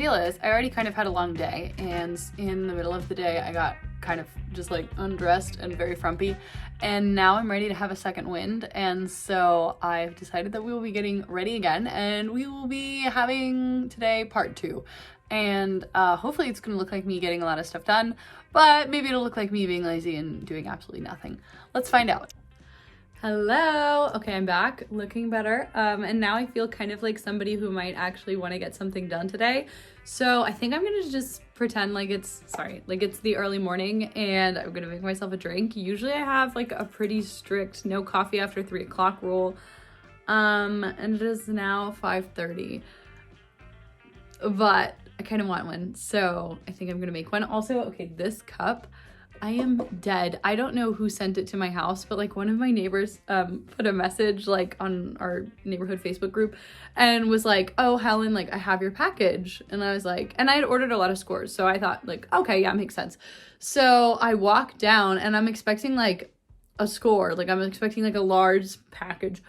deal is I already kind of had a long day, and in the middle of the day I got kind of just like undressed and very frumpy, and now I'm ready to have a second wind, and so I've decided that we will be getting ready again, and we will be having today part 2. And hopefully it's gonna look like me getting a lot of stuff done, but maybe it'll look like me being lazy and doing absolutely nothing. Let's find out. Hello. Okay, I'm back, looking better. And now I feel kind of like somebody who might actually want to get something done today. So I think I'm gonna just pretend like it's the early morning, and I'm gonna make myself a drink. Usually I have like a pretty strict no coffee after 3 o'clock rule. And it is now 5:30, but I kind of want one, so I think I'm gonna make one. Also, okay, this cup, I am dead. I don't know who sent it to my house, but like one of my neighbors put a message like on our neighborhood Facebook group and was like, oh, Helen, like I have your package. And I was like, and I had ordered a lot of scores, so I thought like, okay, yeah, makes sense. So I walk down and I'm expecting like a score, like I'm expecting like a large package.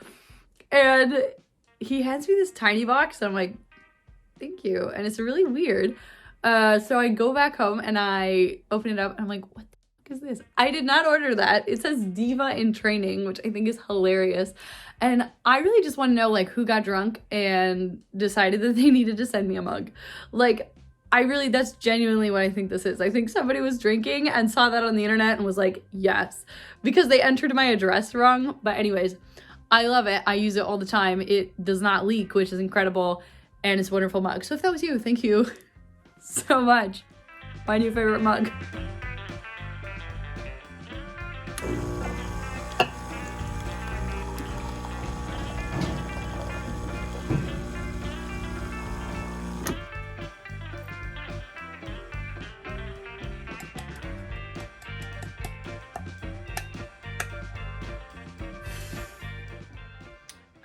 And he hands me this tiny box, and I'm like, thank you. And it's really weird. So I go back home and I open it up and I'm like, what the fuck is this? I did not order that. It says Diva in Training, which I think is hilarious. And I really just want to know like who got drunk and decided that they needed to send me a mug. Like, that's genuinely what I think this is. I think somebody was drinking and saw that on the internet and was like, yes, because they entered my address wrong. But anyways, I love it. I use it all the time. It does not leak, which is incredible. And it's a wonderful mug. So if that was you, thank you so much. My new favorite mug.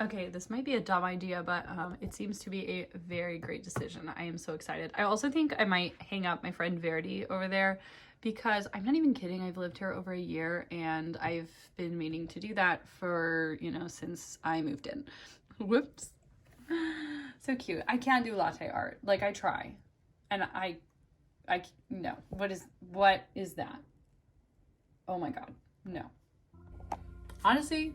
Okay, this might be a dumb idea, but it seems to be a very great decision. I am so excited. I also think I might hang up my friend Verity over there, because I'm not even kidding. I've lived here over a year and I've been meaning to do that for, since I moved in. Whoops. So cute. I can't do latte art. Like, I try. And no. What is that? Oh my God. No. Honestly,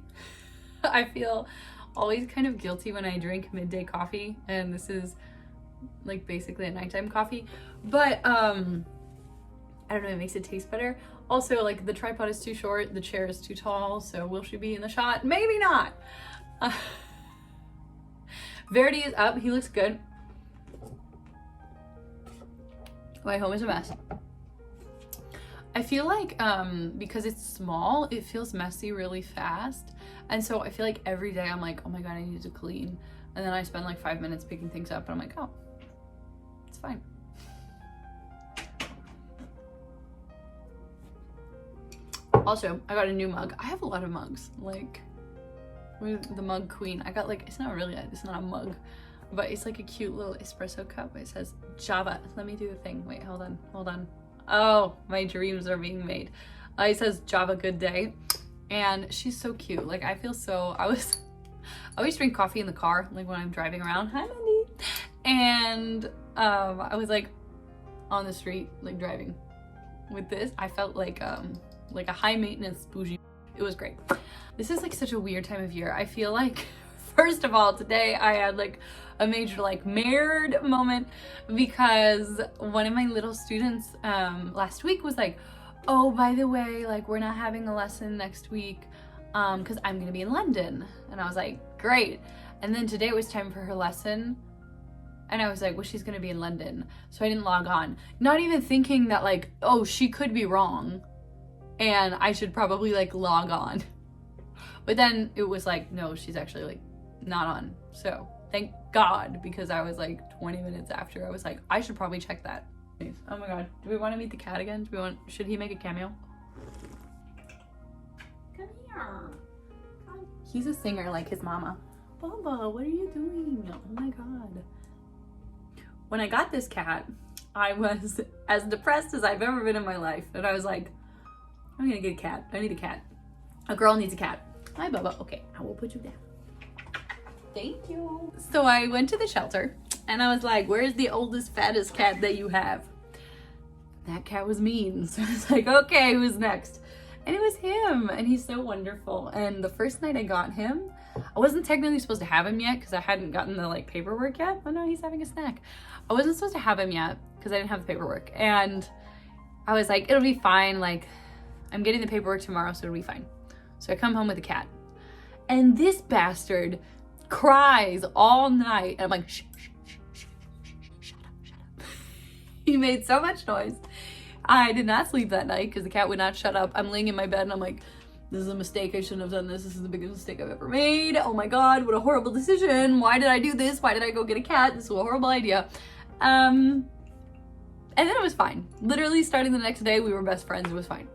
I feel always kind of guilty when I drink midday coffee, and this is like basically a nighttime coffee, but I don't know, it makes it taste better. Also, like, the tripod is too short, the chair is too tall, so will she be in the shot? Maybe not. Verity is up. He looks good. My home is a mess. I feel like because it's small, it feels messy really fast. And so I feel like every day I'm like, oh my God, I need to clean. And then I spend like 5 minutes picking things up and I'm like, oh, it's fine. Also, I got a new mug. I have a lot of mugs. Like, with the mug queen. I got like, it's not a mug, but it's like a cute little espresso cup. It says Java. Let me do the thing. Wait, hold on. Oh, my dreams are being made. It says Java good day. And she's so cute. Like, I feel so, I always drink coffee in the car, like when I'm driving around. Hi, Mandy. And I was like on the street, like driving with this. I felt like a high maintenance bougie. It was great. This is like such a weird time of year. I feel like, first of all, today I had like a major like nerd moment, because one of my little students last week was like, oh, by the way, like, we're not having a lesson next week because I'm gonna be in London. And I was like, great. And then today it was time for her lesson, and I was like, well, she's gonna be in London, so I didn't log on, not even thinking that like, oh, she could be wrong and I should probably like log on. But then it was like, no, she's actually like not on. So thank God, because I was like 20 minutes after, I was like, I should probably check that. Oh my God, do we want to meet the cat again? Should he make a cameo? Come here. He's a singer like his mama. Bubba, what are you doing? Oh my God. When I got this cat, I was as depressed as I've ever been in my life. And I was like, I'm gonna get a cat. I need a cat. A girl needs a cat. Hi, Bubba. Okay, I will put you down. Thank you. So I went to the shelter And I was like, where's the oldest, fattest cat that you have? That cat was mean. So I was like, okay, who's next? And it was him, and he's so wonderful. And the first night I got him, I wasn't technically supposed to have him yet because I hadn't gotten the like paperwork yet. Oh no, he's having a snack. I wasn't supposed to have him yet because I didn't have the paperwork. And I was like, it'll be fine. Like, I'm getting the paperwork tomorrow, so it'll be fine. So I come home with a cat. And this bastard cries all night. And I'm like, shh, shh, shh, shh, shh, shh, shut up, shut up. He made so much noise. I did not sleep that night because the cat would not shut up. I'm laying in my bed and I'm like, this is a mistake. I shouldn't have done this. This is the biggest mistake I've ever made. Oh my God, what a horrible decision. Why did I do this? Why did I go get a cat? This was a horrible idea. And then it was fine. Literally starting the next day, we were best friends. It was fine.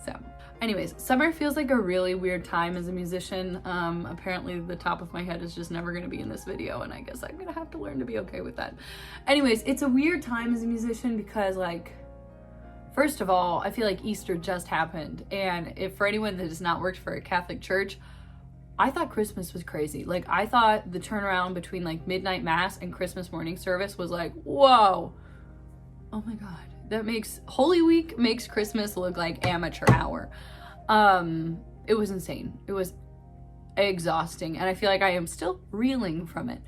So anyways, summer feels like a really weird time as a musician. Apparently the top of my head is just never gonna be in this video, and I guess I'm gonna have to learn to be okay with that. Anyways, it's a weird time as a musician because, like, first of all, I feel like Easter just happened, and if for anyone that has not worked for a Catholic church, I thought Christmas was crazy. Like, I thought the turnaround between like midnight mass and Christmas morning service was like, whoa, oh my God. That makes, Holy Week makes Christmas look like amateur hour. It was insane. It was exhausting. And I feel like I am still reeling from it.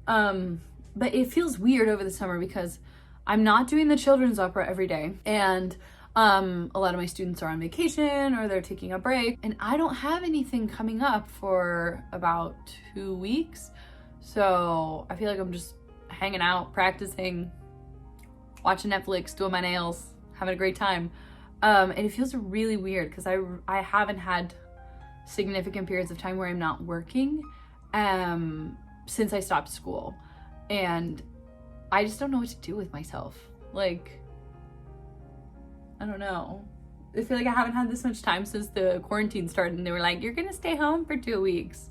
But it feels weird over the summer because I'm not doing the children's opera every day. And a lot of my students are on vacation or they're taking a break. And I don't have anything coming up for about 2 weeks. So I feel like I'm just hanging out, practicing, watching Netflix, doing my nails, having a great time. And it feels really weird because I haven't had significant periods of time where I'm not working since I stopped school. And I just don't know what to do with myself. Like, I don't know. I feel like I haven't had this much time since the quarantine started and they were like, you're gonna stay home for 2 weeks.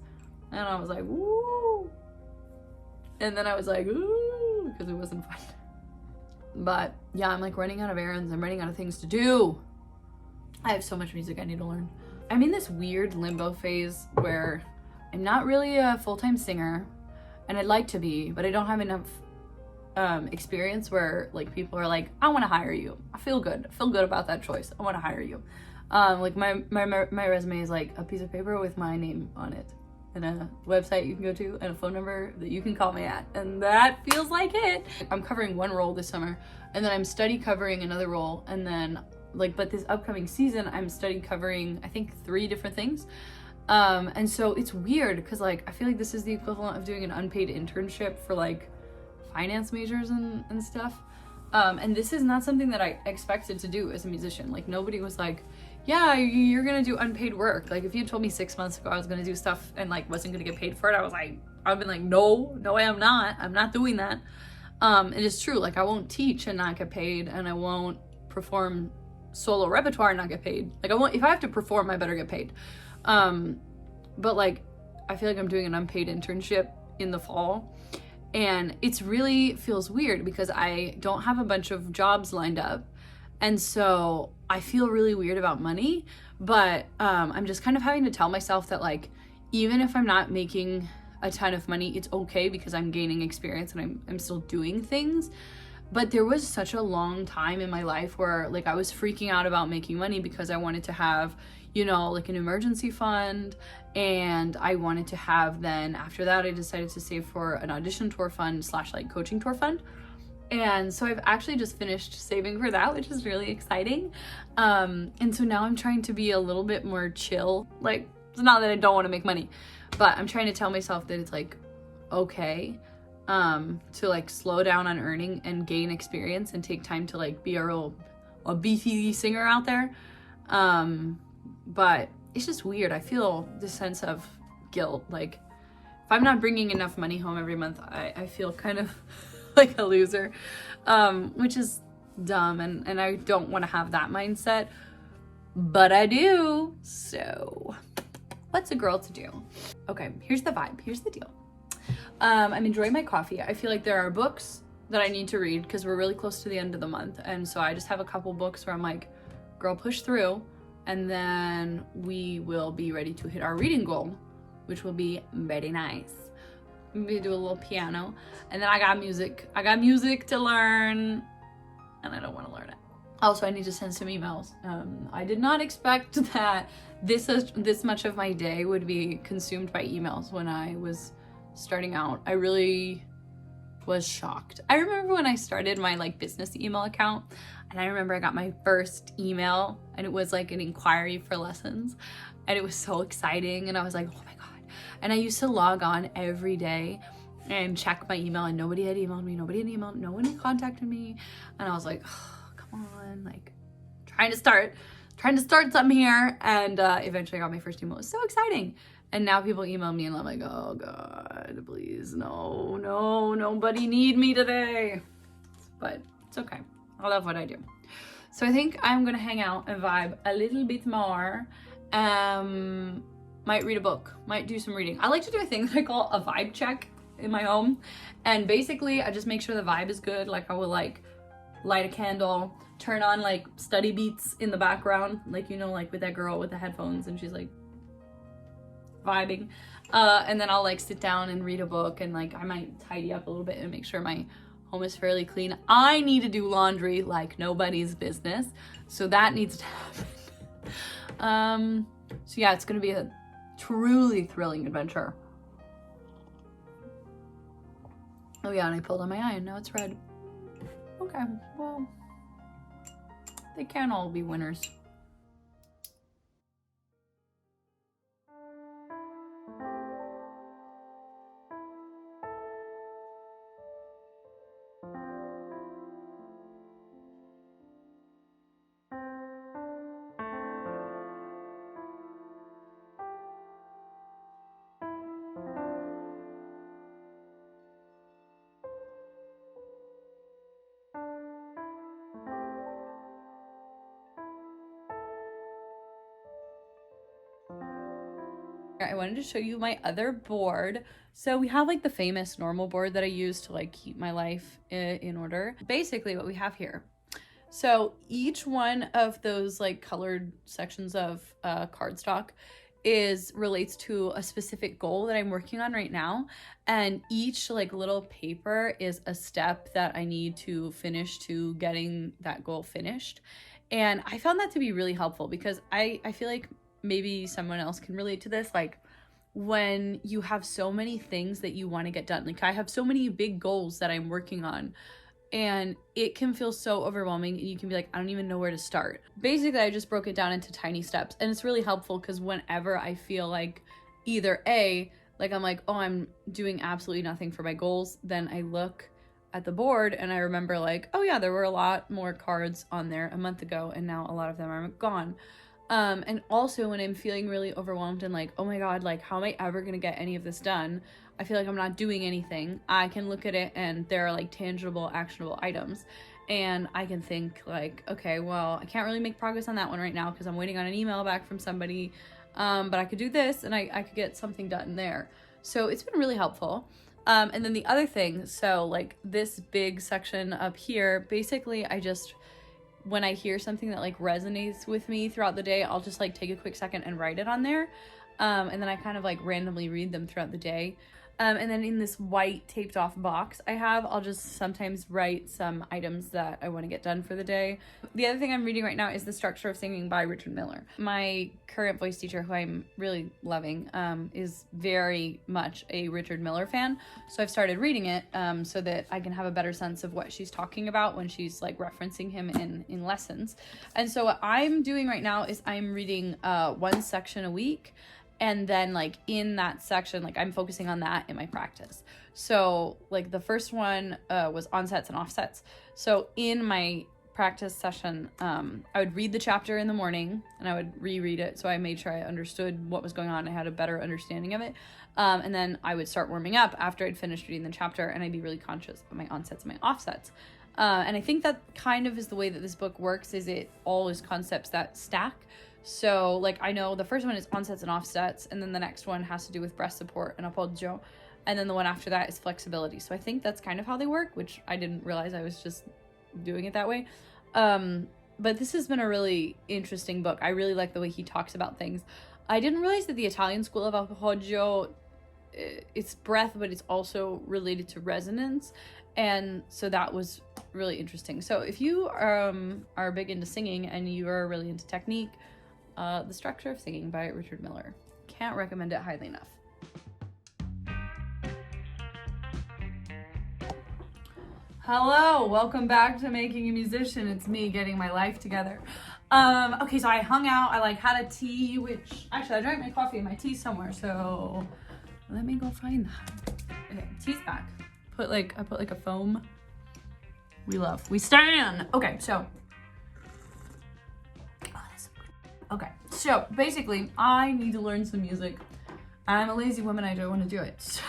And I was like, woo. And then I was like, ooh, because it wasn't fun. But yeah, I'm like running out of errands. I'm running out of things to do. I have so much music I need to learn. I'm in this weird limbo phase where I'm not really a full-time singer, and I'd like to be, but I don't have enough experience where like people are like, I want to hire you. I feel good about that choice. I want to hire you. Like my resume is like a piece of paper with my name on it, and a website you can go to, and a phone number that you can call me at, and that feels like it. I'm covering one role this summer, and then I'm study covering another role, and then like, but this upcoming season I'm study covering I think 3 different things. And so it's weird because like I feel like this is the equivalent of doing an unpaid internship for like finance majors and stuff. And this is not something that I expected to do as a musician. Like, nobody was like, yeah, you're gonna do unpaid work. Like, if you told me 6 months ago I was gonna do stuff and like wasn't gonna get paid for it, I've been like, no, I am not. I'm not doing that. It is true. Like, I won't teach and not get paid, and I won't perform solo repertoire and not get paid. Like, I won't, if I have to perform, I better get paid. But like, I feel like I'm doing an unpaid internship in the fall, and it's really feels weird because I don't have a bunch of jobs lined up. And so I feel really weird about money, but I'm just kind of having to tell myself that like, even if I'm not making a ton of money, it's okay because I'm gaining experience and I'm still doing things. But there was such a long time in my life where like I was freaking out about making money because I wanted to have, you know, like an emergency fund, and I wanted to have, then after that I decided to save for an audition tour fund / like coaching tour fund. And so I've actually just finished saving for that, which is really exciting. And so now I'm trying to be a little bit more chill. Like, it's not that I don't want to make money, but I'm trying to tell myself that it's like okay to like slow down on earning and gain experience and take time to like be a beefy singer out there. But it's just weird. I feel this sense of guilt. Like, if I'm not bringing enough money home every month, I feel kind of like a loser, which is dumb, and I don't want to have that mindset, but I do. So what's a girl to do? Okay, here's the vibe. Here's the deal. I'm enjoying my coffee. I feel like there are books that I need to read because we're really close to the end of the month, and so I just have a couple books where I'm like, girl, push through, and then we will be ready to hit our reading goal, which will be very nice. maybe do a little piano. And then I got music to learn, and I don't want to learn it. Also, I need to send some emails. I did not expect that this much of my day would be consumed by emails when I was starting out. I really was shocked. I remember when I started my like business email account, and I remember I got my first email, and it was like an inquiry for lessons, and it was so exciting, and I was like, oh my god. And I used to log on every day and check my email, and nobody had emailed me, no one had contacted me, and I was like, oh, come on, like trying to start something here. And eventually I got my first email. It was so exciting. And now people email me and I'm like, oh god, please, no, nobody need me today. But it's okay, I love what I do. So I think I'm gonna hang out and vibe a little bit more. Might read a book, might do some reading. I like to do a thing that I call a vibe check in my home, and basically I just make sure the vibe is good. Like I will like light a candle, turn on like study beats in the background, like, you know, like with that girl with the headphones and she's like vibing, and then I'll like sit down and read a book, and like I might tidy up a little bit and make sure my home is fairly clean. I need to do laundry like nobody's business, so that needs to happen. So yeah, it's gonna be a truly thrilling adventure. Oh yeah, and I pulled on my eye and now it's red. Okay, well, they can't all be winners. I wanted to show you my other board. So we have like the famous normal board that I use to like keep my life in order. Basically what we have here. So each one of those like colored sections of cardstock relates to a specific goal that I'm working on right now. And each like little paper is a step that I need to finish to getting that goal finished. And I found that to be really helpful because I feel like maybe someone else can relate to this. Like when you have so many things that you want to get done, like I have so many big goals that I'm working on, and it can feel so overwhelming and you can be like, I don't even know where to start. Basically, I just broke it down into tiny steps, and it's really helpful because whenever I feel like either like I'm like, oh, I'm doing absolutely nothing for my goals, then I look at the board and I remember like, oh yeah, there were a lot more cards on there a month ago and now a lot of them are gone. And also when I'm feeling really overwhelmed and like, oh my god, like how am I ever gonna get any of this done? I feel like I'm not doing anything. I can look at it and there are like tangible, actionable items. And I can think like, okay, well, I can't really make progress on that one right now because I'm waiting on an email back from somebody. But I could do this and I could get something done there. So it's been really helpful. And then the other thing, so like this big section up here, basically when I hear something that like resonates with me throughout the day, I'll just like take a quick second and write it on there. And then I kind of like randomly read them throughout the day. And then in this white taped off box I'll just sometimes write some items that I want to get done for the day. The other thing I'm reading right now is The Structure of Singing by Richard Miller. My current voice teacher, who I'm really loving, is very much a Richard Miller fan. So I've started reading it so that I can have a better sense of what she's talking about when she's like referencing him in lessons. And so what I'm doing right now is I'm reading one section a week. And then like in that section, like I'm focusing on that in my practice. So like the first one was onsets and offsets. So in my practice session, I would read the chapter in the morning and I would reread it. So I made sure I understood what was going on. I had a better understanding of it. And then I would start warming up after I'd finished reading the chapter, and I'd be really conscious of my onsets and my offsets. And I think that kind of is the way that this book works, is it all is concepts that stack. So like I know the first one is onsets and offsets, and then the next one has to do with breast support and appoggio, and then the one after that is flexibility. So I think that's kind of how they work, which I didn't realize I was just doing it that way. But this has been a really interesting book. I really like the way he talks about things. I didn't realize that the Italian school of appoggio it's breath, but it's also related to resonance. And so that was really interesting. So if you are big into singing and you are really into technique, The Structure of Singing by Richard Miller. Can't recommend it highly enough. Hello, welcome back to Making a Musician. It's me getting my life together. Okay, so I hung out, I like had a tea, which actually I drank my coffee and my tea somewhere, so let me go find that. Okay, tea's back. I put like a foam. We stand. Okay, so okay, so basically I need to learn some music. I'm a lazy woman, I don't want to do it. So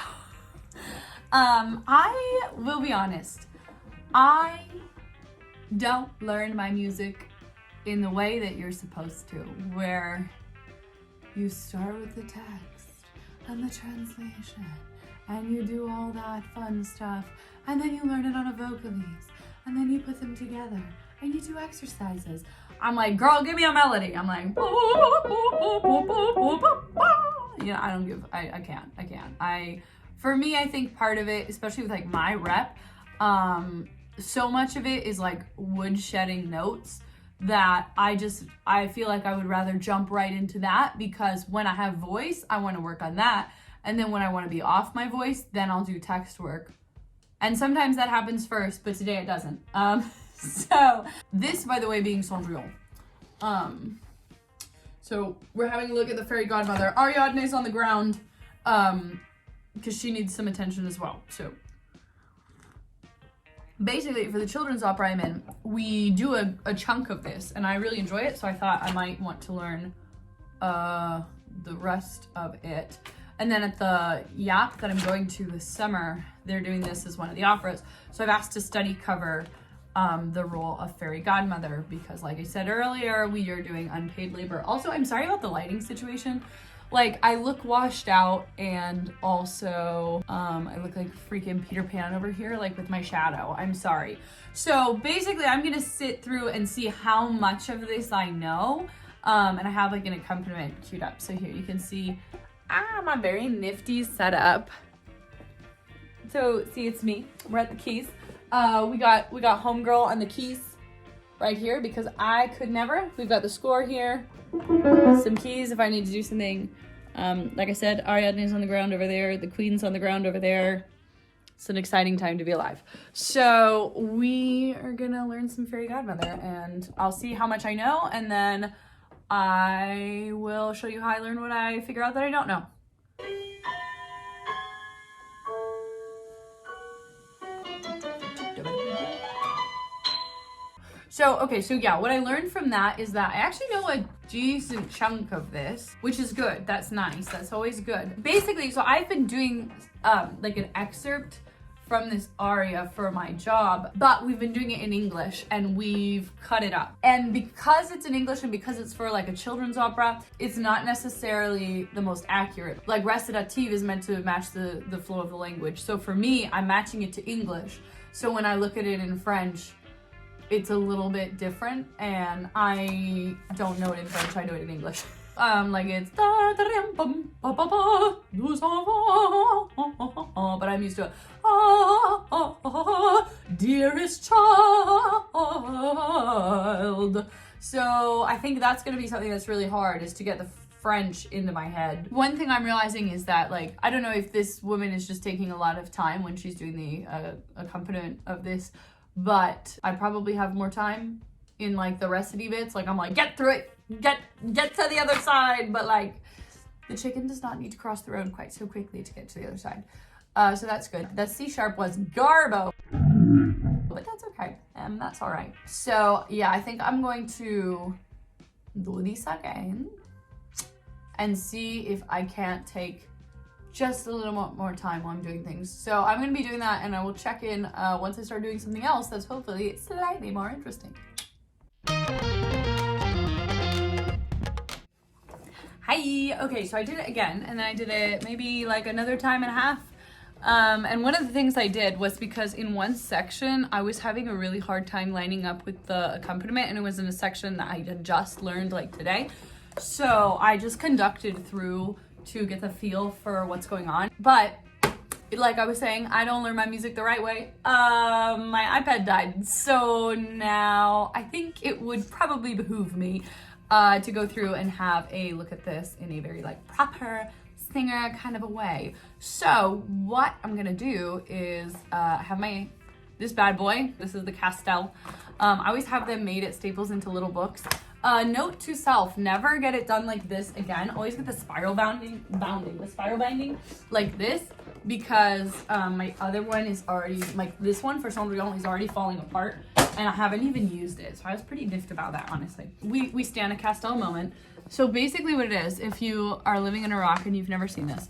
I will be honest. I don't learn my music in the way that you're supposed to, where you start with the text and the translation and you do all that fun stuff and then you learn it on a vocalise and then you put them together and you do exercises. I'm like, girl, give me a melody. I'm like, I can't. For me, I think part of it, especially with like my rep, so much of it is like woodshedding notes that I feel like I would rather jump right into that, because when I have voice, I want to work on that. And then when I want to be off my voice, then I'll do text work. And sometimes that happens first, but today it doesn't. So this, by the way, being Cendrillon. So we're having a look at the fairy godmother. Ariadne's on the ground, because she needs some attention as well. So basically, for the children's opera I'm in, we do a chunk of this, and I really enjoy it, so I thought I might want to learn the rest of it. And then at the YAP that I'm going to this summer, they're doing this as one of the operas, so I've asked to study cover the role of fairy godmother, because like I said earlier, we are doing unpaid labor. Also, I'm sorry about the lighting situation. Like, I look washed out, and also I look like freaking Peter Pan over here, like with my shadow. I'm sorry. So basically, I'm gonna sit through and see how much of this I know, and I have like an accompaniment queued up. So here you can see my very nifty setup. So see, it's me. We're at the keys. We got homegirl on the keys right here, because I could never. We've got the score here. Some keys if I need to do something. Like I said, Ariadne's on the ground over there. The Queen's on the ground over there. It's an exciting time to be alive. So we are gonna learn some fairy godmother, and I'll see how much I know, and then I will show you how I learn what I figure out that I don't know. So yeah, what I learned from that is that I actually know a decent chunk of this, which is good. That's nice. That's always good. Basically, so I've been doing like an excerpt from this aria for my job, but we've been doing it in English and we've cut it up. And because it's in English and because it's for like a children's opera, it's not necessarily the most accurate. Like recitative is meant to match the flow of the language. So for me, I'm matching it to English. So when I look at it in French, it's a little bit different, and I don't know it in French, I know it in English. Like it's but I'm used to it. Dearest child. So I think that's gonna be something that's really hard, is to get the French into my head. One thing I'm realizing is that, like, I don't know if this woman is just taking a lot of time when she's doing the accompaniment of this, but I probably have more time in like the recipe bits. Like I'm like, get through it, get to the other side, but like the chicken does not need to cross the road quite so quickly to get to the other side. So that's good. That C sharp was garbo, but that's okay, and that's all right. So yeah, I think I'm going to do this again and see if I can't take just a little more time while I'm doing things. So I'm gonna be doing that, and I will check in once I start doing something else that's hopefully slightly more interesting. Hi, okay, so I did it again, and I did it maybe like another time and a half. And one of the things I did was, because in one section I was having a really hard time lining up with the accompaniment, and it was in a section that I had just learned like today. So I just conducted through to get the feel for what's going on. But like I was saying, I don't learn my music the right way. My iPad died, so now I think it would probably behoove me to go through and have a look at this in a very like proper singer kind of a way. So what I'm gonna do is have this bad boy. This is the Castell. I always have them made at Staples into little books. Note to self, never get it done like this again. Always get the spiral binding like this, because my other one is already, like this one for Cendrillon is already falling apart, and I haven't even used it. So I was pretty miffed about that, honestly. We stand a Castell moment. So basically what it is, if you are living in Iraq and you've never seen this,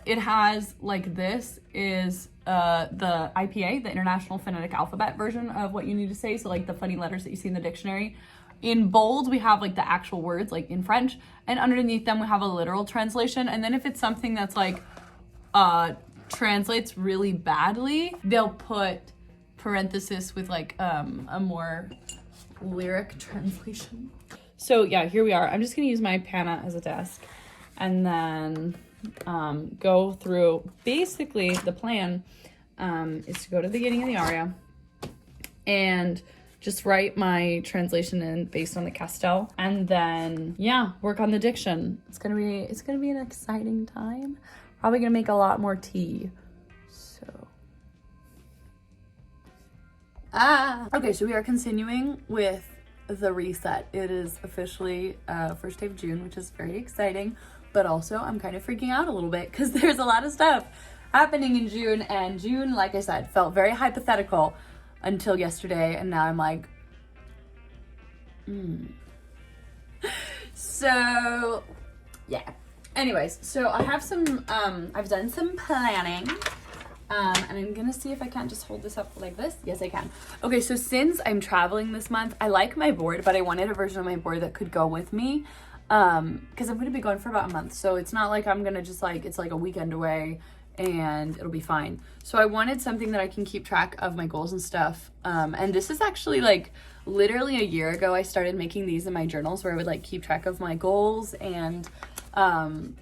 it has like this is the IPA, the International Phonetic Alphabet version of what you need to say. So like the funny letters that you see in the dictionary. In bold, we have like the actual words like in French, and underneath them we have a literal translation. And then if it's something that's like translates really badly, they'll put parenthesis with like a more lyric translation. So yeah, here we are. I'm just gonna use my Pana as a desk and then go through. Basically the plan is to go to the beginning of the aria and just write my translation in based on the Castell, and then yeah, work on the diction. It's gonna be an exciting time. Probably gonna make a lot more tea. So okay, so we are continuing with the reset. It is officially first day of June, which is very exciting, but also I'm kind of freaking out a little bit because there's a lot of stuff happening in June, and June, like I said, felt very hypothetical until yesterday, and now I'm like, So yeah, anyways, so I have some I've done some planning, and I'm gonna see if I can't just hold this up like this. Yes, I can. Okay, so since I'm traveling this month, I like my board, but I wanted a version of my board that could go with me, because I'm gonna be gone for about a month, so it's not like I'm gonna just like, it's like a weekend away and it'll be fine. So I wanted something that I can keep track of my goals and stuff, and this is actually like literally a year ago I started making these in my journals where I would like keep track of my goals. And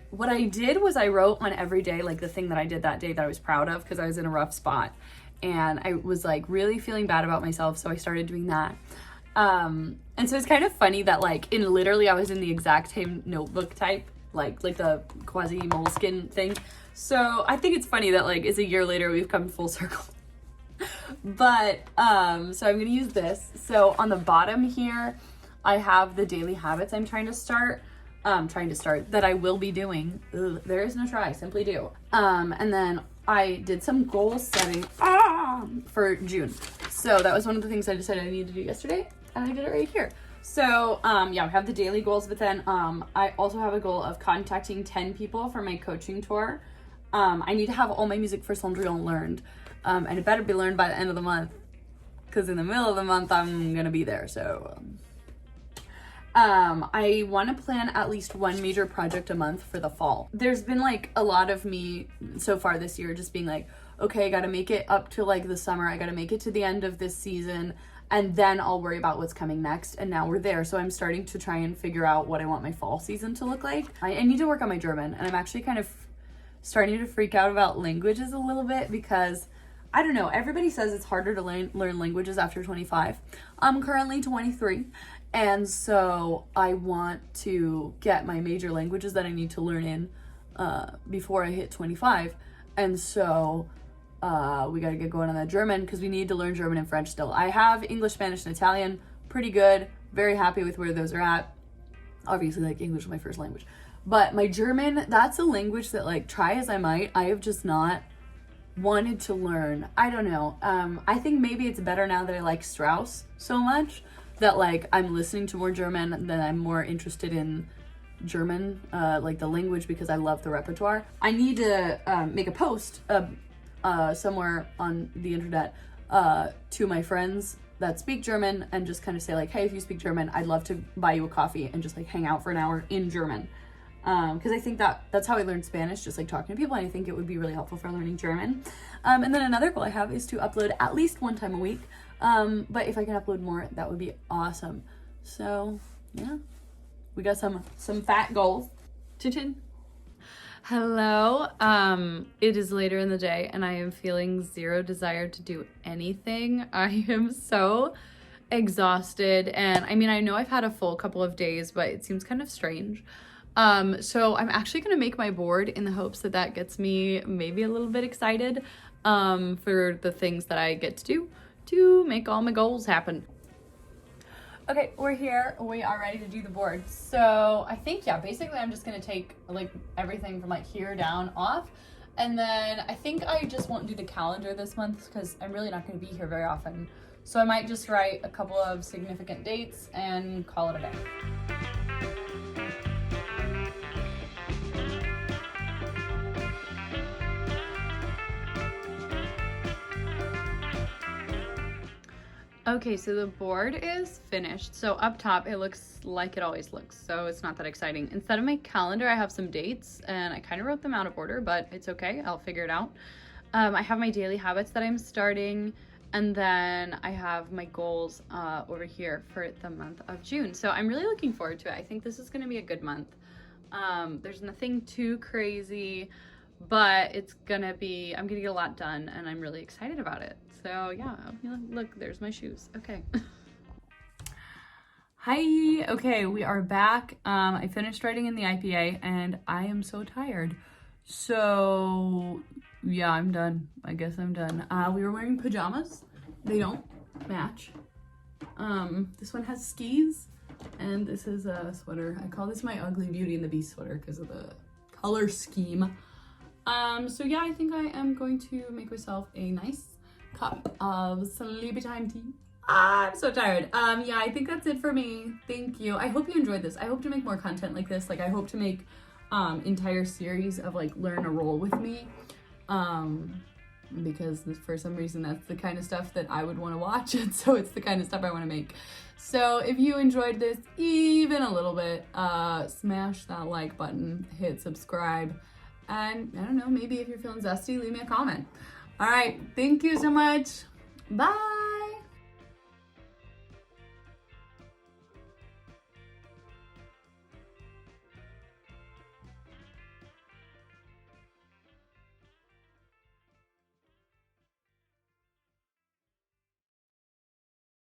what I did was I wrote on every day like the thing that I did that day that I was proud of, because I was in a rough spot and I was like really feeling bad about myself, so I started doing that. And so it's kind of funny that like in literally I was in the exact same notebook type, like the quasi moleskin thing. So I think it's funny that like it's a year later we've come full circle. But so I'm gonna use this. So on the bottom here I have the daily habits I'm trying to start that I will be doing. Ugh, there is no try, simply do. And then I did some goal setting for June. So that was one of the things I decided I needed to do yesterday, and I did it right here. So yeah, I have the daily goals, but then I also have a goal of contacting 10 people for my coaching tour. I need to have all my music for Cendrillon learned, and it better be learned by the end of the month, because in the middle of the month I'm gonna be there. So I want to plan at least one major project a month for the fall. There's been like a lot of me so far this year just being like, okay, I gotta make it up to like the summer, I gotta make it to the end of this season, and then I'll worry about what's coming next. And now we're there, so I'm starting to try and figure out what I want my fall season to look like. I need to work on my German, and I'm actually kind of starting to freak out about languages a little bit, because I don't know, everybody says it's harder to learn languages after 25. I'm currently 23, and so I want to get my major languages that I need to learn in before I hit 25. And so we gotta get going on that German, because we need to learn German and French still. I have English, Spanish, and Italian, pretty good, very happy with where those are at. Obviously, like, English is my first language. But my German, that's a language that, like, try as I might, I have just not wanted to learn. I don't know. I think maybe it's better now that I like Strauss so much that, like, I'm listening to more German, then I'm more interested in German, like the language, because I love the repertoire. I need to make a post somewhere on the internet to my friends that speak German, and just kind of say like, hey, if you speak German, I'd love to buy you a coffee and just like hang out for an hour in German. Because I think that's how I learned Spanish, just like talking to people, and I think it would be really helpful for learning German. And then another goal I have is to upload at least one time a week. But if I can upload more, that would be awesome. So yeah, we got some fat goals. Chin. Hello. It is later in the day and I am feeling zero desire to do anything. I am so exhausted, and I mean, I know I've had a full couple of days, but it seems kind of strange. So I'm actually gonna make my board in the hopes that that gets me maybe a little bit excited for the things that I get to do to make all my goals happen. Okay, we're here. We are ready to do the board. So I think, yeah, basically I'm just gonna take like everything from like here down off. And then I think I just won't do the calendar this month because I'm really not gonna be here very often. So I might just write a couple of significant dates and call it a day. Okay, so the board is finished. So up top, it looks like it always looks, so it's not that exciting. Instead of my calendar, I have some dates, and I kind of wrote them out of order, but it's okay, I'll figure it out. I have my daily habits that I'm starting, and then I have my goals over here for the month of June. So I'm really looking forward to it. I think this is gonna be a good month. There's nothing too crazy, but it's gonna be, I'm gonna get a lot done, and I'm really excited about it. So yeah, look, there's my shoes. Okay. Hi, okay, we are back. I finished writing in the IPA and I am so tired. So yeah, I'm done. I guess I'm done. We were wearing pajamas. They don't match. This one has skis and this is a sweater. I call this my Ugly Beauty and the Beast sweater because of the color scheme. So yeah, I think I am going to make myself a nice cup of sleepy time tea. I'm so tired. Yeah, I think that's it for me. Thank you. I hope you enjoyed this. I hope to make more content like this. Like I hope to make entire series of like learn a role with me. Because for some reason that's the kind of stuff that I would want to watch, and so it's the kind of stuff I want to make. So if you enjoyed this even a little bit, smash that like button, hit subscribe, and I don't know, maybe if you're feeling zesty, leave me a comment. All right, thank you so much. Bye.